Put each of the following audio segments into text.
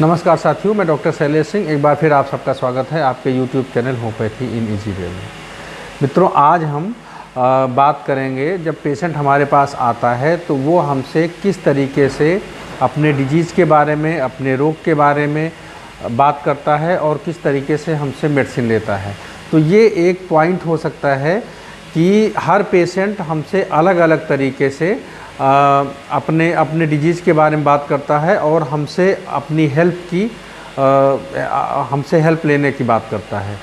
नमस्कार साथियों, मैं डॉक्टर शैलेश सिंह एक बार फिर आप सबका स्वागत है आपके YouTube channel homeopathy in easy way में। मित्रों, आज हम बात करेंगे जब पेशेंट हमारे पास आता है तो वो हमसे किस तरीके से अपने डिजीज़ के बारे में, अपने रोग के बारे में बात करता है और किस तरीके से हमसे मेडिसिन लेता है। तो ये एक पॉइंट हो सकता है कि हर पेशेंट हमसे अलग अलग तरीके से अपने डिजीज़ के बारे में बात करता है और हमसे अपनी हमसे हेल्प लेने की बात करता है।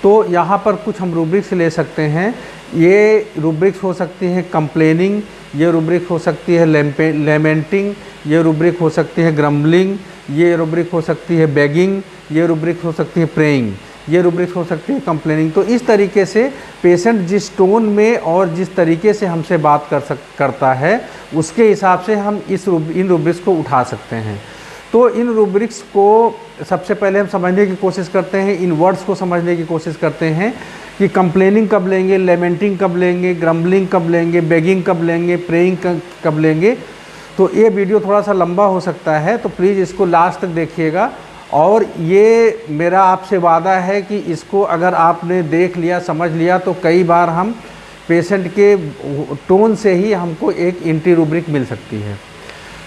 तो यहाँ पर कुछ हम रूब्रिक्स ले सकते हैं। ये रूब्रिक्स हो सकती हैं कंप्लेनिंग, ये रूब्रिक हो सकती है लेमेंटिंग, ये रूब्रिक हो सकती है ग्रम्बलिंग, ये रूब्रिक हो सकती है बेगिंग, ये रूब्रिक हो सकती है प्रेइंग, ये रूब्रिक्स हो सकती है कंप्लेनिंग। तो इस तरीके से पेशेंट जिस टोन में और जिस तरीके से हमसे बात करता है उसके हिसाब से हम इन रूब्रिक्स को उठा सकते हैं। तो इन रूब्रिक्स को सबसे पहले हम समझने की कोशिश करते हैं, इन वर्ड्स को समझने की कोशिश करते हैं कि कंप्लेनिंग कब लेंगे, लेमेंटिंग कब लेंगे, ग्रम्बलिंग कब लेंगे, बेगिंग कब लेंगे, प्रेइंग कब लेंगे। तो ये वीडियो थोड़ा सा लंबा हो सकता है, तो प्लीज़ इसको लास्ट तक देखिएगा। और ये मेरा आपसे वादा है कि इसको अगर आपने देख लिया, समझ लिया, तो कई बार हम पेशेंट के टोन से ही हमको एक एंटी रूब्रिक मिल सकती है।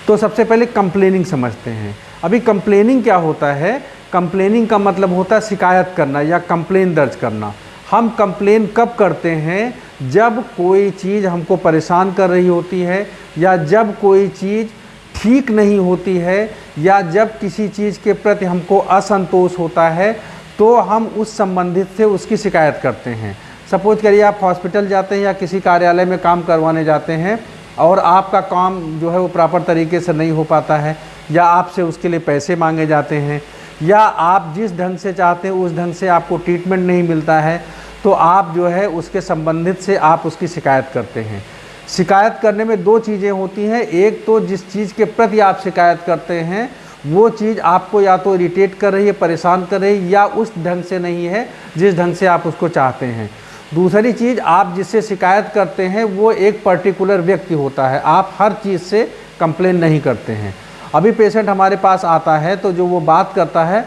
तो सबसे पहले कंप्लेनिंग समझते हैं। अभी कंप्लेनिंग क्या होता है? कंप्लेनिंग का मतलब होता है शिकायत करना या कंप्लेन दर्ज करना। हम कंप्लेन कब करते हैं? जब कोई चीज़ हमको परेशान कर रही होती है, या जब कोई चीज़ ठीक नहीं होती है, या जब किसी चीज़ के प्रति हमको असंतोष होता है, तो हम उस संबंधित से उसकी शिकायत करते हैं। सपोज करिए आप हॉस्पिटल जाते हैं या किसी कार्यालय में काम करवाने जाते हैं और आपका काम जो है वो प्रॉपर तरीके से नहीं हो पाता है, या आपसे उसके लिए पैसे मांगे जाते हैं, या आप जिस ढंग से चाहते हैं उस ढंग से आपको ट्रीटमेंट नहीं मिलता है, तो आप जो है उसके संबंधित से आप उसकी शिकायत करते हैं। शिकायत करने में दो चीज़ें होती हैं। एक तो जिस चीज़ के प्रति आप शिकायत करते हैं वो चीज़ आपको या तो इरिटेट कर रही है, परेशान कर रही है, या उस ढंग से नहीं है जिस ढंग से आप उसको चाहते हैं। दूसरी चीज़, आप जिससे शिकायत करते हैं वो एक पर्टिकुलर व्यक्ति होता है, आप हर चीज़ से कंप्लेन नहीं करते हैं। अभी पेशेंट हमारे पास आता है तो जो वो बात करता है,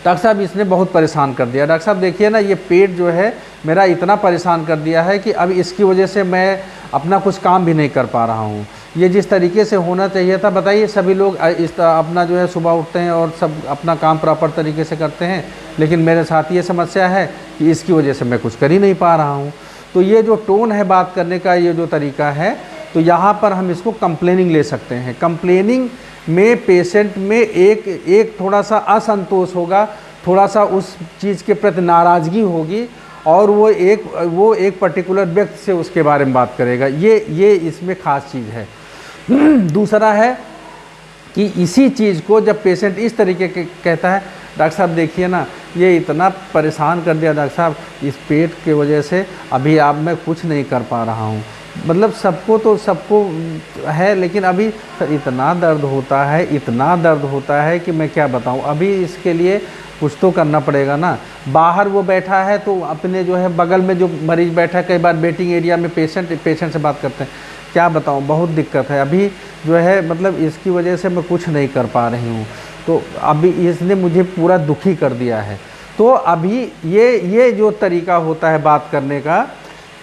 डॉक्टर साहब इसने बहुत परेशान कर दिया, डॉक्टर साहब देखिए ना ये पेट जो है मेरा इतना परेशान कर दिया है कि अब इसकी वजह से मैं अपना कुछ काम भी नहीं कर पा रहा हूँ। ये जिस तरीके से होना चाहिए था, बताइए सभी लोग अपना जो है सुबह उठते हैं और सब अपना काम प्रॉपर तरीके से करते हैं, लेकिन मेरे साथ ये समस्या है कि इसकी वजह से मैं कुछ कर ही नहीं पा रहा हूँ। तो ये जो टोन है बात करने का, ये जो तरीका है, तो यहाँ पर हम इसको कंप्लेनिंग ले सकते हैं। कंप्लेनिंग में पेशेंट में एक थोड़ा सा असंतोष होगा, थोड़ा सा उस चीज़ के प्रति नाराज़गी होगी, और वो एक पर्टिकुलर व्यक्ति से उसके बारे में बात करेगा। ये इसमें ख़ास चीज़ है। दूसरा है कि इसी चीज़ को जब पेशेंट इस तरीके के कहता है, डॉक्टर साहब देखिए ना ये इतना परेशान कर दिया डॉक्टर साहब, इस पेट की वजह से अभी आप मैं कुछ नहीं कर पा रहा हूँ। मतलब सबको है, लेकिन अभी सर इतना दर्द होता है, इतना दर्द होता है कि मैं क्या बताऊँ। अभी इसके लिए कुछ तो करना पड़ेगा ना। बाहर वो बैठा है तो अपने जो है बगल में जो मरीज़ बैठा है, कई बार वेटिंग एरिया में पेशेंट से बात करते हैं, क्या बताऊँ बहुत दिक्कत है, अभी जो है मतलब इसकी वजह से मैं कुछ नहीं कर पा रही हूँ, तो अभी इसने मुझे पूरा दुखी कर दिया है। तो अभी ये जो तरीका होता है बात करने का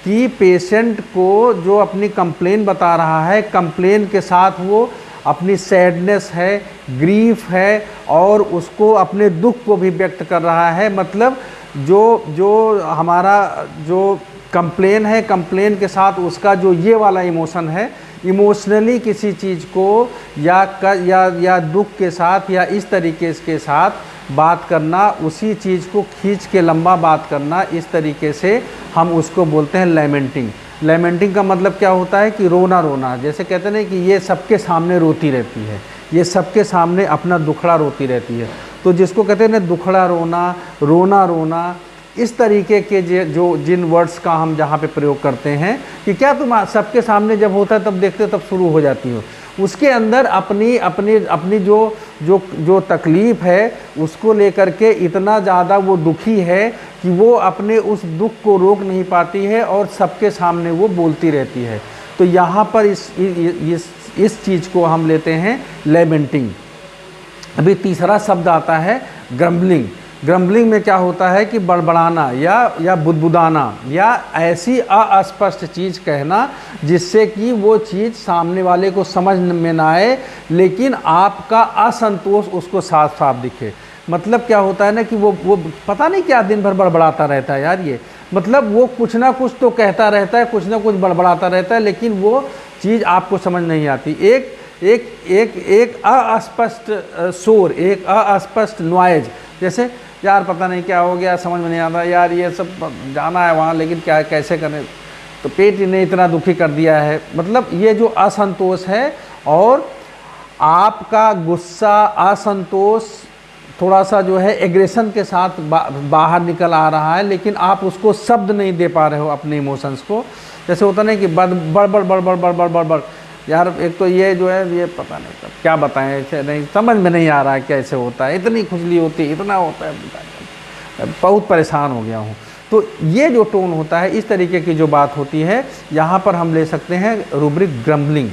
कि पेशेंट को जो अपनी कंप्लेन बता रहा है, कंप्लेन के साथ वो अपनी सैडनेस है, ग्रीफ है, और उसको अपने दुख को भी व्यक्त कर रहा है। मतलब जो हमारा जो कंप्लेन है, कंप्लेन के साथ उसका जो ये वाला इमोशन है, इमोशनली किसी चीज़ को या दुख के साथ या इस तरीके के साथ बात करना, उसी चीज़ को खींच के लंबा बात करना, इस तरीके से हम उसको बोलते हैं लेमेंटिंग। लेमेंटिंग का मतलब क्या होता है कि रोना, जैसे कहते हैं कि ये सबके सामने रोती रहती है, ये सबके सामने अपना दुखड़ा रोती रहती है। तो जिसको कहते हैं ना दुखड़ा रोना, रोना, इस तरीके के जिन वर्ड्स का हम जहाँ पे प्रयोग करते हैं कि क्या तुम सबके सामने जब होता है तब देखते हो तब शुरू हो जाती हो, उसके अंदर अपनी जो तकलीफ़ है उसको लेकर के इतना ज़्यादा वो दुखी है कि वो अपने उस दुख को रोक नहीं पाती है और सबके सामने वो बोलती रहती है। तो यहाँ पर इस चीज़ को हम लेते हैं लेमेंटिंग। अभी तीसरा शब्द आता है ग्रम्बलिंग। ग्रम्बलिंग में क्या होता है कि बड़बड़ाना या बुदबुदाना या ऐसी अस्पष्ट चीज़ कहना जिससे कि वो चीज़ सामने वाले को समझ में ना आए, लेकिन आपका असंतोष उसको साफ साफ दिखे। मतलब क्या होता है ना कि वो पता नहीं क्या दिन भर बड़बड़ाता रहता है यार, ये मतलब वो कुछ ना कुछ तो कहता रहता है, कुछ ना कुछ बड़बड़ाता रहता है, लेकिन वो चीज़ आपको समझ नहीं आती। एक अस्पष्ट शोर, एक अस्पष्ट नॉइज, जैसे यार पता नहीं क्या हो गया, समझ में नहीं आता यार, ये सब जाना है वहाँ लेकिन क्या कैसे करें, तो पेट ने इतना दुखी कर दिया है। मतलब ये जो असंतोष है और आपका गुस्सा, असंतोष थोड़ा सा जो है एग्रेशन के साथ बाहर निकल आ रहा है, लेकिन आप उसको शब्द नहीं दे पा रहे हो अपने इमोशंस को। जैसे होता नहीं कि बड़ यार, एक तो ये जो है ये पता नहीं क्या बताएं, ऐसे नहीं समझ में नहीं आ रहा है कैसे होता है, इतनी खुजली होती है, इतना होता है, बहुत परेशान हो गया हूँ। तो ये जो टोन होता है, इस तरीके की जो बात होती है, यहाँ पर हम ले सकते हैं रूब्रिक ग्रम्बलिंग।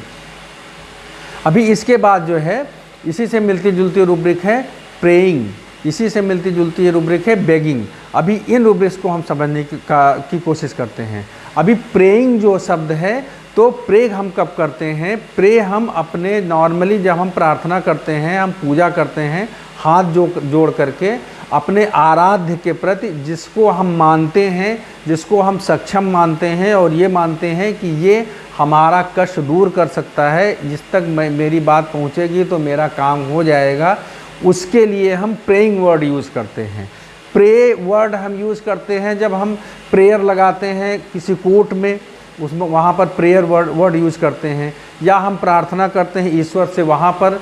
अभी इसके बाद जो है इसी से मिलती जुलती रूब्रिक है प्रेइंग, इसी से मिलती जुलती रूब्रिक है बेगिंग। अभी इन रूब्रिक्स को हम समझने की कोशिश करते हैं। अभी प्रेइंग जो शब्द है, तो प्रे हम कब करते हैं? प्रे हम अपने नॉर्मली जब हम प्रार्थना करते हैं, हम पूजा करते हैं, हाथ जोड़ करके अपने आराध्य के प्रति, जिसको हम मानते हैं, जिसको हम सक्षम मानते हैं और ये मानते हैं कि ये हमारा कष्ट दूर कर सकता है, जिस तक मेरी बात पहुंचेगी तो मेरा काम हो जाएगा, उसके लिए हम प्रेइंग वर्ड यूज़ करते हैं। प्रे वर्ड हम यूज़ करते हैं जब हम प्रेयर लगाते हैं किसी कोर्ट में, उसमें वहाँ पर प्रेयर वर्ड यूज़ करते हैं, या हम प्रार्थना करते हैं ईश्वर से, वहाँ पर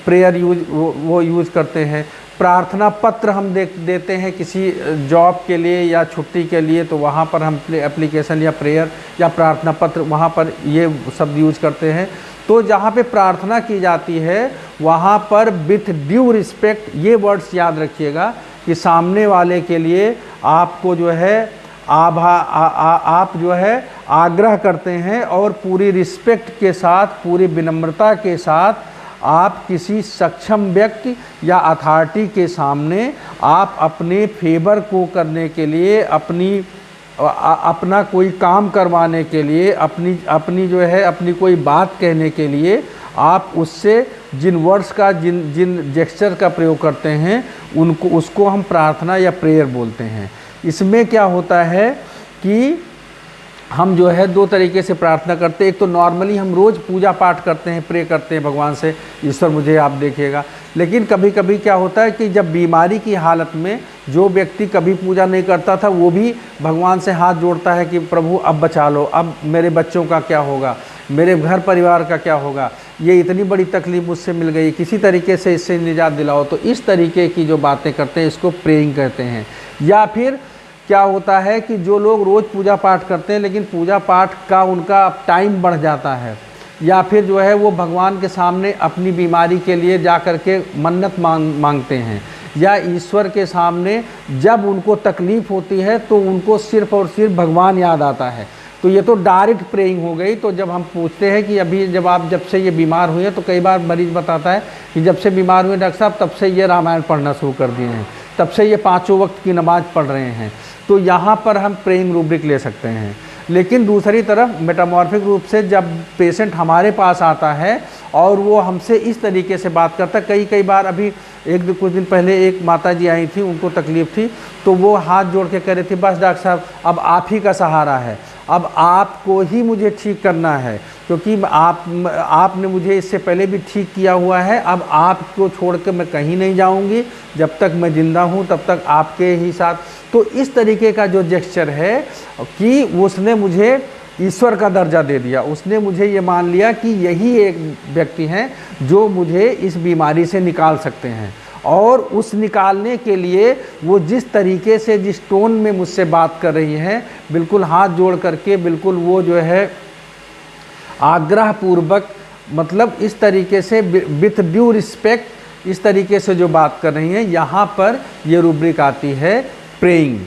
प्रेयर वो यूज़ करते हैं। प्रार्थना पत्र हम देते हैं किसी जॉब के लिए या छुट्टी के लिए, तो वहाँ पर हम एप्लीकेशन या प्रेयर या प्रार्थना पत्र, वहाँ पर ये शब्द यूज़ करते हैं। तो जहाँ पे प्रार्थना की जाती है वहाँ पर विथ ड्यू रिस्पेक्ट, ये वर्ड्स याद रखिएगा कि सामने वाले के लिए आपको जो है आप जो है आग्रह करते हैं और पूरी रिस्पेक्ट के साथ, पूरी विनम्रता के साथ आप किसी सक्षम व्यक्ति या अथॉरिटी के सामने आप अपने फेवर को करने के लिए, अपना कोई काम करवाने के लिए, अपनी जो है अपनी कोई बात कहने के लिए आप उससे जिन वर्ड्स का, जिन जेस्चर का प्रयोग करते हैं, उसको हम प्रार्थना या प्रेयर बोलते हैं। इसमें क्या होता है कि हम जो है दो तरीके से प्रार्थना करते हैं। एक तो नॉर्मली हम रोज़ पूजा पाठ करते हैं, प्रे करते हैं भगवान से, ईश्वर मुझे आप देखिएगा। लेकिन कभी कभी क्या होता है कि जब बीमारी की हालत में जो व्यक्ति कभी पूजा नहीं करता था, वो भी भगवान से हाथ जोड़ता है कि प्रभु अब बचा लो, अब मेरे बच्चों का क्या होगा, मेरे घर परिवार का क्या होगा, ये इतनी बड़ी तकलीफ़ मुझसे मिल गई, किसी तरीके से इससे निजात दिलाओ। तो इस तरीके की जो बातें करते हैं इसको प्रेइंग कहते हैं। या फिर क्या होता है कि जो लोग रोज़ पूजा पाठ करते हैं लेकिन पूजा पाठ का उनका टाइम बढ़ जाता है, या फिर जो है वो भगवान के सामने अपनी बीमारी के लिए जा कर के मन्नत मांगते हैं, या ईश्वर के सामने जब उनको तकलीफ़ होती है तो उनको सिर्फ़ और सिर्फ भगवान याद आता है। तो ये तो डायरेक्ट प्रेइंग हो गई। तो जब हम पूछते हैं कि अभी जब से ये बीमार हुए हैं, तो कई बार मरीज़ बताता है कि जब से बीमार हुए डॉक्टर साहब तब से ये रामायण पढ़ना शुरू कर दिए हैं, तब से ये 5 वक्त की नमाज़ पढ़ रहे हैं। तो यहाँ पर हम प्रेइंग रूब्रिक ले सकते हैं। लेकिन दूसरी तरफ मेटामॉर्फिक रूप से जब पेशेंट हमारे पास आता है और वो हमसे इस तरीके से बात करता है, कई बार अभी कुछ दिन पहले एक माता जी आई थी, उनको तकलीफ़ थी, तो वो हाथ जोड़ के कह रही थी, बस डॉक्टर साहब अब आप ही का सहारा है, अब आपको ही मुझे ठीक करना है, क्योंकि आपने मुझे इससे पहले भी ठीक किया हुआ है, अब आपको छोड़ के मैं कहीं नहीं जाऊंगी, जब तक मैं ज़िंदा हूं तब तक आपके ही साथ। तो इस तरीके का जो जेस्चर है कि उसने मुझे ईश्वर का दर्जा दे दिया, उसने मुझे ये मान लिया कि यही एक व्यक्ति हैं जो मुझे इस बीमारी से निकाल सकते हैं। और उस निकालने के लिए वो जिस तरीके से, जिस टोन में मुझसे बात कर रही है, बिल्कुल हाथ जोड़ करके, बिल्कुल वो जो है आग्रह पूर्वक, मतलब इस तरीके से विथ ड्यू रिस्पेक्ट, इस तरीके से जो बात कर रही हैं, यहाँ पर ये रूब्रिक आती है प्रेइंग।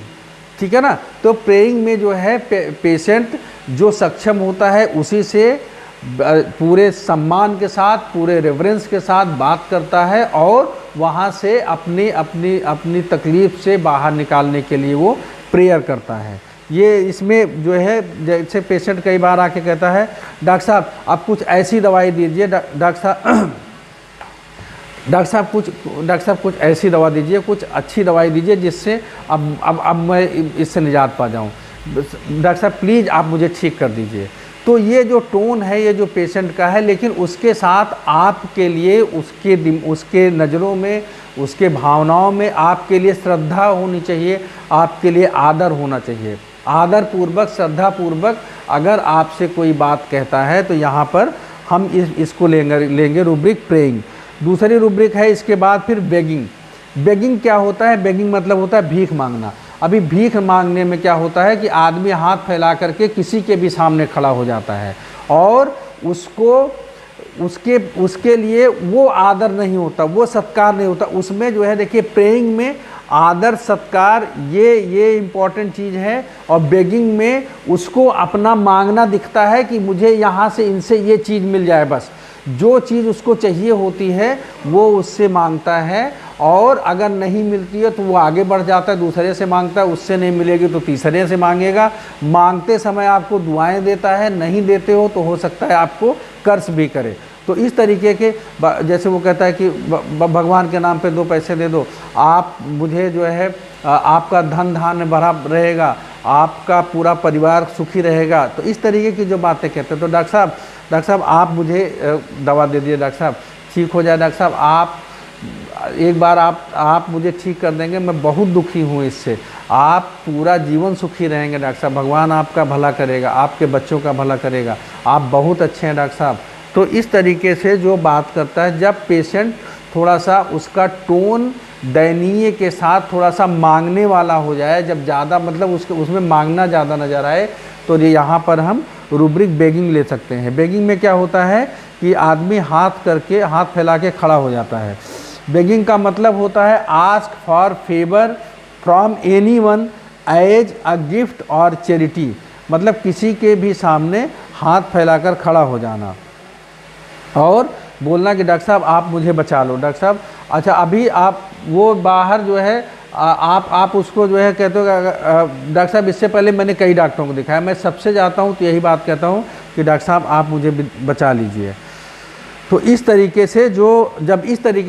ठीक है ना। तो प्रेइंग में जो है पेशेंट जो सक्षम होता है उसी से पूरे सम्मान के साथ, पूरे रेवरेंस के साथ बात करता है और वहाँ से अपनी अपनी अपनी तकलीफ़ से बाहर निकालने के लिए वो प्रेयर करता है। ये इसमें जो है, जैसे पेशेंट कई बार आके कहता है डॉक्टर साहब आप कुछ ऐसी दवाई दीजिए, डॉक्टर साहब कुछ ऐसी दवा दीजिए, कुछ अच्छी दवाई दीजिए जिससे अब मैं इससे निजात पा जाऊँ, डॉक्टर साहब प्लीज़ आप मुझे ठीक कर दीजिए। तो ये जो टोन है ये जो पेशेंट का है, लेकिन उसके साथ आपके लिए उसके नज़रों में, उसके भावनाओं में आपके लिए श्रद्धा होनी चाहिए, आपके लिए आदर होना चाहिए। आदर पूर्वक, श्रद्धा पूर्वक अगर आपसे कोई बात कहता है तो यहाँ पर हम इसको लेंगे रुब्रिक प्रेइंग। दूसरी रुब्रिक है इसके बाद फिर बेगिंग। बेगिंग क्या होता है? बेगिंग मतलब होता है भीख मांगना। अभी भीख मांगने में क्या होता है कि आदमी हाथ फैला करके किसी के भी सामने खड़ा हो जाता है और उसके लिए वो आदर नहीं होता, वो सत्कार नहीं होता। उसमें जो है देखिए, प्रेइंग में आदर सत्कार ये इम्पॉर्टेंट चीज़ है, और बेगिंग में उसको अपना मांगना दिखता है कि मुझे यहाँ से इनसे ये चीज़ मिल जाए। बस जो चीज़ उसको चाहिए होती है वो उससे मांगता है, और अगर नहीं मिलती है तो वो आगे बढ़ जाता है, दूसरे से मांगता है, उससे नहीं मिलेगी तो तीसरे से मांगेगा। मांगते समय आपको दुआएं देता है, नहीं देते हो तो हो सकता है आपको कर्ज भी करे। तो इस तरीके के, जैसे वो कहता है कि भगवान के नाम पे 2 पैसे दे दो, आप मुझे जो है आपका धन धान्य भरा रहेगा, आपका पूरा परिवार सुखी रहेगा। तो इस तरीके की जो बातें कहते हैं। तो डॉक्टर साहब आप मुझे दवा दे दिए, डॉक्टर साहब ठीक हो जाए, डॉक्टर साहब आप एक बार आप मुझे ठीक कर देंगे, मैं बहुत दुखी हूँ इससे, आप पूरा जीवन सुखी रहेंगे डॉक्टर साहब, भगवान आपका भला करेगा, आपके बच्चों का भला करेगा, आप बहुत अच्छे हैं डॉक्टर साहब। तो इस तरीके से जो बात करता है, जब पेशेंट थोड़ा सा उसका टोन दयनीय के साथ थोड़ा सा मांगने वाला हो जाए, जब ज़्यादा मतलब उसमें मांगना ज़्यादा नज़र आए, तो ये यहाँ पर हम रुब्रिक बेगिंग ले सकते हैं। बेगिंग में क्या होता है कि आदमी हाथ फैला के खड़ा हो जाता है। बेगिंग का मतलब होता है ask for favour from anyone as a gift और चैरिटी, मतलब किसी के भी सामने हाथ फैलाकर खड़ा हो जाना और बोलना कि डॉक्टर साहब आप मुझे बचा लो। डॉक्टर साहब अच्छा अभी आप वो बाहर जो है आप उसको जो है कहते हो डॉक्टर साहब, इससे पहले मैंने कई डॉक्टरों को दिखाया, मैं सबसे जाता हूँ तो यही बात कहता हूँ कि डॉक्टर साहब आप मुझे बचा लीजिए। तो इस तरीके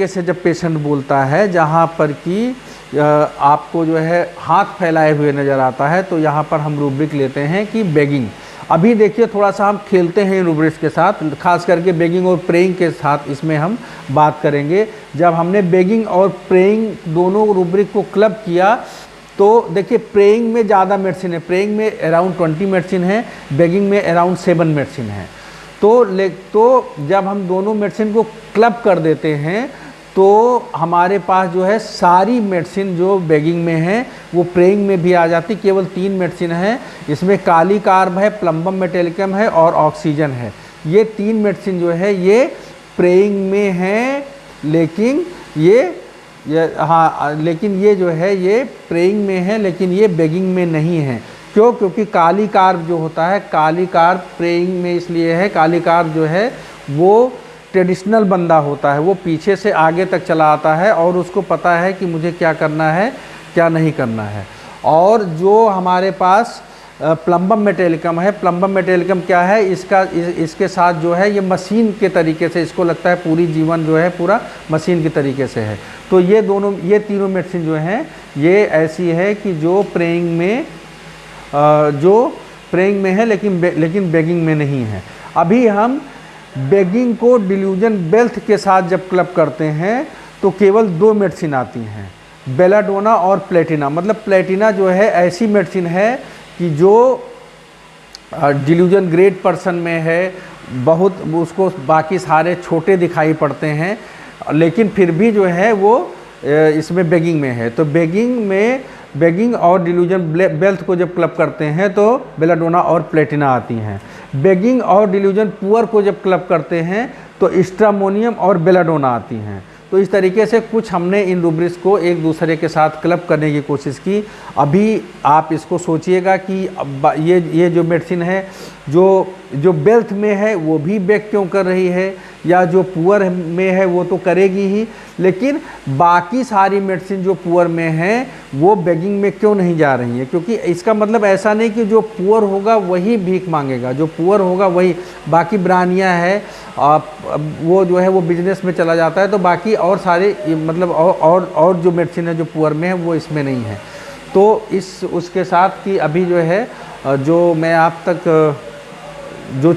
से जब पेशेंट बोलता है जहाँ पर कि आपको जो है हाथ फैलाए हुए नज़र आता है, तो यहाँ पर हम रूब्रिक लेते हैं कि बेगिंग। अभी देखिए थोड़ा सा हम खेलते हैं इन रूब्रिक्स के साथ, खास करके बेगिंग और प्रेइंग के साथ इसमें हम बात करेंगे। जब हमने बेगिंग और प्रेइंग दोनों रूब्रिक को क्लब किया तो देखिए प्रेइंग में ज़्यादा मेडिसिन है, प्रेइंग में अराउंड 20 मेडिसिन है, बेगिंग में अराउंड 7 मेडिसिन है। तो जब हम दोनों मेडिसिन को क्लब कर देते हैं तो हमारे पास जो है सारी मेडिसिन जो बेगिंग में है वो प्रेइंग में भी आ जाती। केवल 3 मेडिसिन है, इसमें काली कार्ब है, प्लम्बम मेटेलिकम है और ऑक्सीजन है। ये 3 मेडिसिन जो है ये प्रेइंग में है, लेकिन ये जो है ये प्रेइंग में है, लेकिन ये बेगिंग में नहीं है। क्यों? क्योंकि काली कार्ब जो होता है, काली कार्ब प्रेइंग में इसलिए है, काली कार्ब जो है वो ट्रेडिशनल बंदा होता है, वो पीछे से आगे तक चला आता है और उसको पता है कि मुझे क्या करना है क्या नहीं करना है। और जो हमारे पास प्लम्बम मेटेलिकम है, प्लम्बम मेटेलिकम क्या है, इसके साथ जो है ये मशीन के तरीके से, इसको लगता है पूरी जीवन जो है पूरा मशीन के तरीके से है। तो ये तीनों मेडिसिन जो हैं ये ऐसी है कि जो प्रेइंग में है लेकिन बेगिंग में नहीं है। अभी हम बेगिंग को डिल्यूजन वेल्थ के साथ जब क्लब करते हैं तो केवल 2 मेडिसिन आती हैं, बेलाडोना और प्लेटिना। मतलब प्लेटिना जो है ऐसी मेडिसिन है कि जो डिल्यूजन ग्रेट पर्सन में है, बहुत उसको बाकी सारे छोटे दिखाई पड़ते हैं, लेकिन फिर भी जो है वो इसमें बेगिंग में है। तो बेगिंग और डिल्यूजन वेल्थ को जब क्लब करते हैं तो बेलाडोना और प्लेटिना आती हैं। बेगिंग और डिल्यूजन पुअर को जब क्लब करते हैं तो स्ट्रामोनियम और बेलाडोना आती हैं। तो इस तरीके से कुछ हमने इन रूब्रिक्स को एक दूसरे के साथ क्लब करने की कोशिश की। अभी आप इसको सोचिएगा कि ये जो मेडिसिन है, जो जो वेल्थ में है वो भी बेग क्यों कर रही है, या जो पुअर में है वो तो करेगी ही, लेकिन बाकी सारी मेडिसिन जो पुअर में है वो बेगिंग में क्यों नहीं जा रही है? क्योंकि इसका मतलब ऐसा नहीं कि जो पुअर होगा वही भीख मांगेगा, जो पुअर होगा वही, बाकी ब्रानियाँ है वो जो है वो बिजनेस में चला जाता है, तो बाकी और सारे मतलब और जो मेडिसिन है जो पुअर में है वो इसमें नहीं है। तो इस उसके साथ कि अभी जो है जो मैं आप तक जिन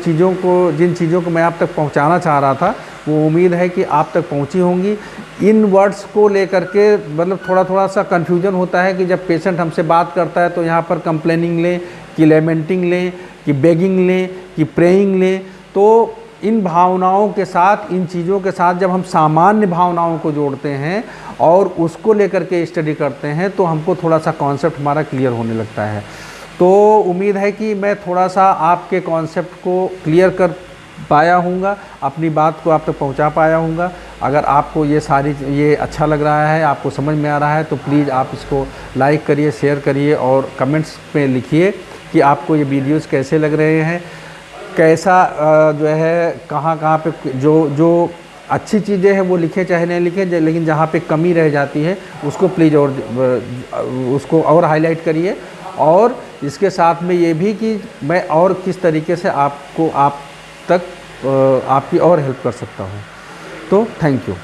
चीज़ों को मैं आप तक पहुंचाना चाह रहा था, वो उम्मीद है कि आप तक पहुंची होंगी। इन वर्ड्स को लेकर के मतलब थोड़ा सा कन्फ्यूजन होता है कि जब पेशेंट हमसे बात करता है तो यहाँ पर कंप्लेनिंग लें कि लेमेंटिंग लें कि बेगिंग लें कि प्रेइंग लें। तो इन भावनाओं के साथ, इन चीज़ों के साथ जब हम सामान्य भावनाओं को जोड़ते हैं और उसको लेकर के स्टडी करते हैं तो हमको थोड़ा सा कॉन्सेप्ट हमारा क्लियर होने लगता है। तो उम्मीद है कि मैं थोड़ा सा आपके कॉन्सेप्ट को क्लियर कर पाया हूँगा, अपनी बात को आप तक पहुँचा पाया हूँगा। अगर आपको ये अच्छा लग रहा है, आपको समझ में आ रहा है, तो प्लीज़ आप इसको लाइक करिए, शेयर करिए और कमेंट्स में लिखिए कि आपको ये वीडियोज़ कैसे लग रहे हैं, कैसा जो है कहाँ पे जो अच्छी चीज़ें हैं वो लिखे चाहे नहीं लिखे, लेकिन जहाँ पे कमी रह जाती है उसको प्लीज़ उसको और हाईलाइट करिए। और इसके साथ में ये भी कि मैं और किस तरीके से आप तक आपकी और हेल्प कर सकता हूँ। तो थैंक यू।